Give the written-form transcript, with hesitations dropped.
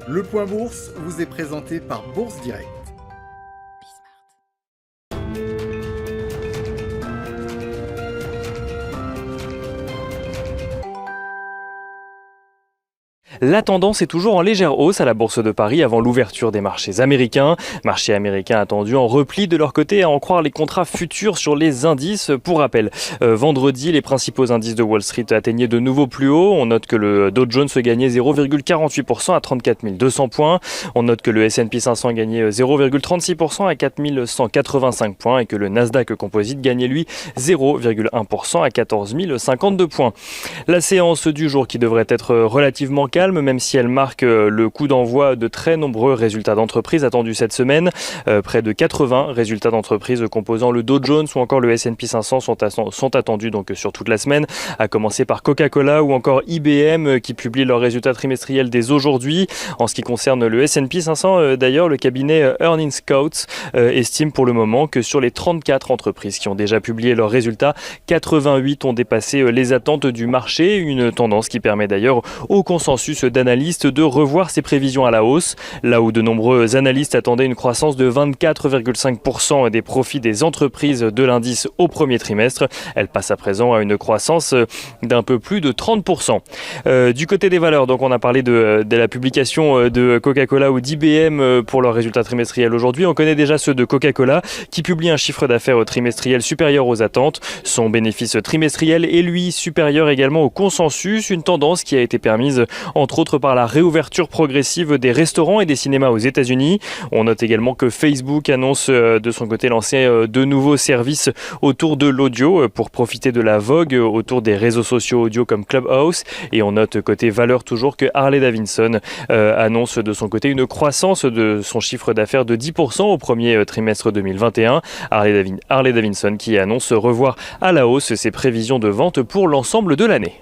Le point bourse vous est présenté par Bourse Direct. La tendance est toujours en légère hausse à la Bourse de Paris avant l'ouverture des marchés américains. Marchés américains attendus en repli de leur côté à en croire les contrats futurs sur les indices. Pour rappel, vendredi, les principaux indices de Wall Street atteignaient de nouveaux plus hauts. On note que le Dow Jones gagnait 0,48% à 34 200 points. On note que le S&P 500 gagnait 0,36% à 4 185 points et que le Nasdaq Composite gagnait lui 0,1% à 14 052 points. La séance du jour qui devrait être relativement calme, même si elle marque le coup d'envoi de très nombreux résultats d'entreprises attendus cette semaine. Près de 80 résultats d'entreprises composant le Dow Jones ou encore le S&P 500 sont attendus donc sur toute la semaine, à commencer par Coca-Cola ou encore IBM qui publient leurs résultats trimestriels dès aujourd'hui. En ce qui concerne le S&P 500, d'ailleurs, le cabinet Earnings Scouts estime pour le moment que sur les 34 entreprises qui ont déjà publié leurs résultats, 88 ont dépassé les attentes du marché, une tendance qui permet d'ailleurs au consensus d'analystes de revoir ses prévisions à la hausse. Là où de nombreux analystes attendaient une croissance de 24,5% des profits des entreprises de l'indice au premier trimestre, elle passe à présent à une croissance d'un peu plus de 30%. Du côté des valeurs, donc on a parlé de la publication de Coca-Cola ou d'IBM pour leurs résultats trimestriels aujourd'hui. On connaît déjà ceux de Coca-Cola qui publie un chiffre d'affaires trimestriel supérieur aux attentes. Son bénéfice trimestriel est lui supérieur également au consensus, une tendance qui a été permise entre autres par la réouverture progressive des restaurants et des cinémas aux États-Unis. On note également que Facebook annonce de son côté lancer de nouveaux services autour de l'audio pour profiter de la vogue autour des réseaux sociaux audio comme Clubhouse. Et on note côté valeur toujours que Harley-Davidson annonce de son côté une croissance de son chiffre d'affaires de 10% au premier trimestre 2021. Harley-Davidson qui annonce revoir à la hausse ses prévisions de vente pour l'ensemble de l'année.